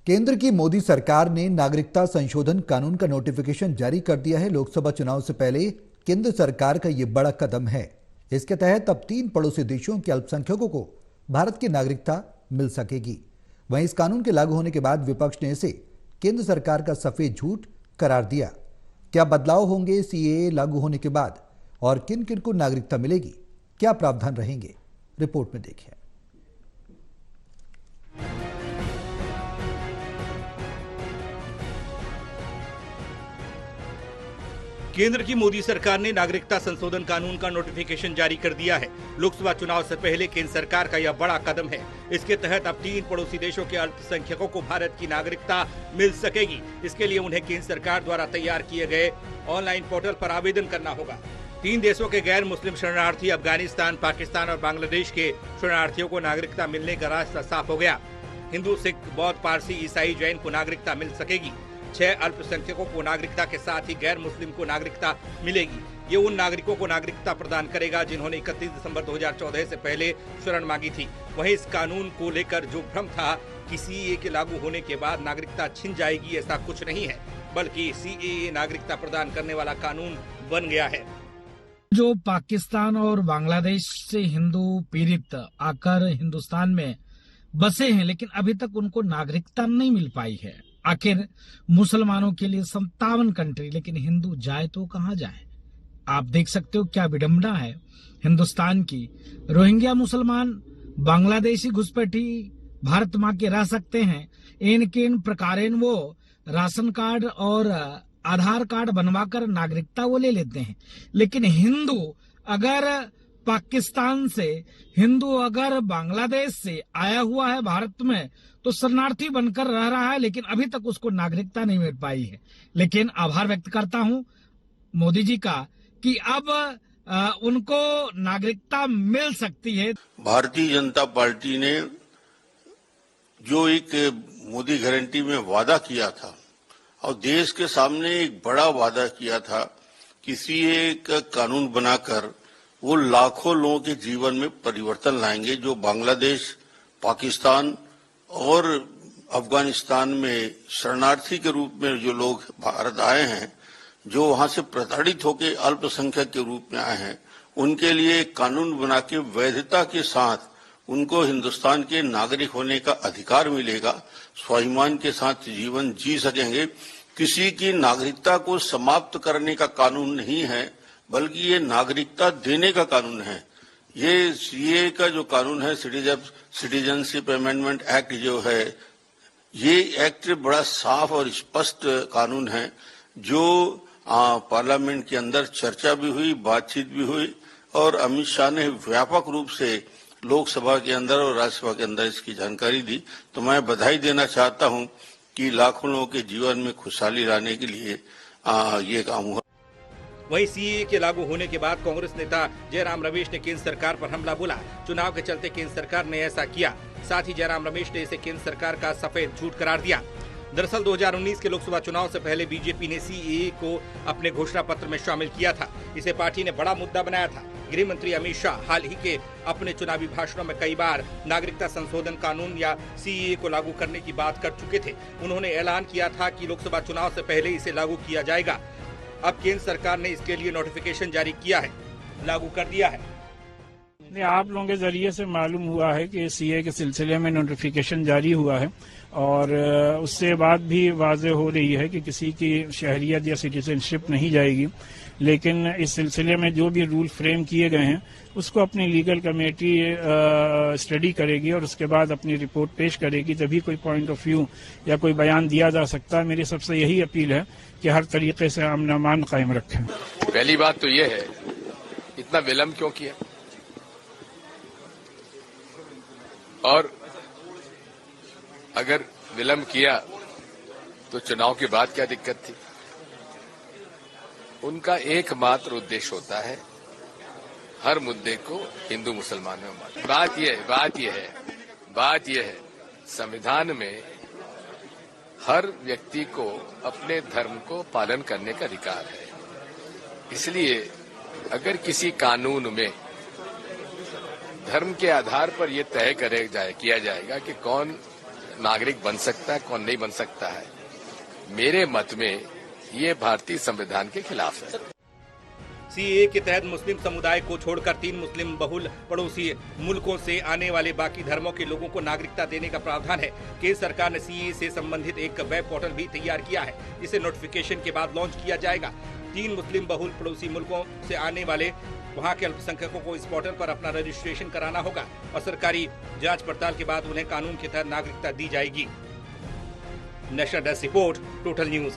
केंद्र की मोदी सरकार ने नागरिकता संशोधन कानून का नोटिफिकेशन जारी कर दिया है। लोकसभा चुनाव से पहले केंद्र सरकार का यह बड़ा कदम है। इसके तहत अब 3 पड़ोसी देशों के अल्पसंख्यकों को भारत की नागरिकता मिल सकेगी। वहीं इस कानून के लागू होने के बाद विपक्ष ने इसे केंद्र सरकार का सफेद झूठ करार दिया। क्या बदलाव होंगे सीएए लागू होने के बाद और किन किन को नागरिकता मिलेगी, क्या प्रावधान रहेंगे, रिपोर्ट में देखिए। केंद्र की मोदी सरकार ने नागरिकता संशोधन कानून का नोटिफिकेशन जारी कर दिया है। लोकसभा चुनाव से पहले केंद्र सरकार का यह बड़ा कदम है। इसके तहत अब 3 पड़ोसी देशों के अल्पसंख्यकों को भारत की नागरिकता मिल सकेगी। इसके लिए उन्हें केंद्र सरकार द्वारा तैयार किए गए ऑनलाइन पोर्टल पर आवेदन करना होगा। 3 देशों के गैर मुस्लिम शरणार्थी अफगानिस्तान, पाकिस्तान और बांग्लादेश के शरणार्थियों को नागरिकता मिलने का रास्ता साफ हो गया। हिंदू, सिख, बौद्ध, पारसी, ईसाई, जैन को नागरिकता मिल सकेगी। 6 अल्पसंख्यकों को नागरिकता के साथ ही गैर मुस्लिम को नागरिकता मिलेगी। ये उन नागरिकों को नागरिकता प्रदान करेगा जिन्होंने 31 दिसंबर 2014 से पहले शरण मांगी थी। वहीं इस कानून को लेकर जो भ्रम था कि सीएए के लागू होने के बाद नागरिकता छिन जाएगी, ऐसा कुछ नहीं है, बल्कि सीएए नागरिकता प्रदान करने वाला कानून बन गया है। जो पाकिस्तान और बांग्लादेश से हिंदू पीड़ित आकर हिंदुस्तान में बसे हैं, लेकिन अभी तक उनको नागरिकता नहीं मिल पाई है। आखिर मुसलमानों के लिए 57 कंट्री, लेकिन हिंदू जाए तो कहां जाए। आप देख सकते हो क्या विडंबना है हिंदुस्तान की। रोहिंग्या मुसलमान, बांग्लादेशी घुसपैठी भारत मां के रह सकते हैं। इन प्रकारेण वो राशन कार्ड और आधार कार्ड बनवाकर नागरिकता वो ले लेते हैं। लेकिन हिंदू अगर पाकिस्तान से, हिंदू अगर बांग्लादेश से आया हुआ है भारत में, तो शरणार्थी बनकर रह रहा है, लेकिन अभी तक उसको नागरिकता नहीं मिल पाई है। लेकिन आभार व्यक्त करता हूं मोदी जी का कि अब उनको नागरिकता मिल सकती है। भारतीय जनता पार्टी ने जो एक मोदी गारंटी में वादा किया था और देश के सामने एक बड़ा वादा किया था, किसी एक कानून बनाकर वो लाखों लोगों के जीवन में परिवर्तन लाएंगे जो बांग्लादेश, पाकिस्तान और अफगानिस्तान में शरणार्थी के रूप में जो लोग भारत आए हैं, जो वहां से प्रताड़ित होकर अल्पसंख्यक के रूप में आए हैं, उनके लिए कानून बना के वैधता के साथ उनको हिंदुस्तान के नागरिक होने का अधिकार मिलेगा, स्वाभिमान के साथ जीवन जी सकेंगे। किसी की नागरिकता को समाप्त करने का कानून नहीं है, बल्कि ये नागरिकता देने का कानून है। ये सीए का जो कानून है, सिटीजनशिप अमेंडमेंट एक्ट जो है, ये एक्ट बड़ा साफ और स्पष्ट कानून है, जो पार्लियामेंट के अंदर चर्चा भी हुई, बातचीत भी हुई और अमित शाह ने व्यापक रूप से लोकसभा के अंदर और राज्यसभा के अंदर इसकी जानकारी दी। तो मैं बधाई देना चाहता हूं कि लाखों लोगों के जीवन में खुशहाली लाने के लिए ये काम हुआ। वहीं सीएए के लागू होने के बाद कांग्रेस नेता जयराम रमेश ने केंद्र सरकार पर हमला बोला। चुनाव के चलते केंद्र सरकार ने ऐसा किया। साथ ही जयराम रमेश ने इसे केंद्र सरकार का सफेद झूठ करार दिया। दरअसल 2019 के लोकसभा चुनाव से पहले बीजेपी ने सीएए को अपने घोषणा पत्र में शामिल किया था। इसे पार्टी ने बड़ा मुद्दा बनाया था। गृह मंत्री अमित शाह हाल ही के अपने चुनावी भाषणों में कई बार नागरिकता संशोधन कानून या सीएए को लागू करने की बात कर चुके थे। उन्होंने ऐलान किया था कि लोकसभा चुनाव से पहले इसे लागू किया जाएगा। अब केंद्र सरकार ने इसके लिए नोटिफिकेशन जारी किया है, लागू कर दिया है। आप लोगों के जरिए से मालूम हुआ है कि सीए के सिलसिले में नोटिफिकेशन जारी हुआ है और उससे बात भी वाज़ेह हो रही है कि किसी की शहरियत या सिटीजनशिप नहीं जाएगी। लेकिन इस सिलसिले में जो भी रूल फ्रेम किए गए हैं उसको अपनी लीगल कमेटी स्टडी करेगी और उसके बाद अपनी रिपोर्ट पेश करेगी, तभी कोई पॉइंट ऑफ व्यू या कोई बयान दिया जा सकता है। मेरी सबसे यही अपील है कि हर तरीके से अमन अमान कायम रखें। पहली बात तो ये है, इतना विलम्ब क्यों किया, और अगर विलम्ब किया तो चुनाव के बाद क्या दिक्कत थी। उनका एकमात्र उद्देश्य होता है हर मुद्दे को हिंदू मुसलमान में बांटना। बात यह है संविधान में हर व्यक्ति को अपने धर्म को पालन करने का अधिकार है। इसलिए अगर किसी कानून में धर्म के आधार पर यह तय किया जाएगा कि कौन नागरिक बन सकता है, कौन नहीं बन सकता है, मेरे मत में ये भारतीय संविधान के खिलाफ है। सीएए के तहत मुस्लिम समुदाय को छोड़कर 3 मुस्लिम बहुल पड़ोसी मुल्कों से आने वाले बाकी धर्मों के लोगों को नागरिकता देने का प्रावधान है। केंद्र सरकार ने सीएए से संबंधित एक वेब पोर्टल भी तैयार किया है, जिसे नोटिफिकेशन के बाद लॉन्च किया जाएगा। 3 मुस्लिम बहुल पड़ोसी मुल्कों से आने वाले वहां के अल्पसंख्यकों को इस पोर्टल पर अपना रजिस्ट्रेशन कराना होगा और सरकारी जांच पड़ताल के बाद उन्हें कानून के तहत नागरिकता दी जाएगी। National desk report, total news.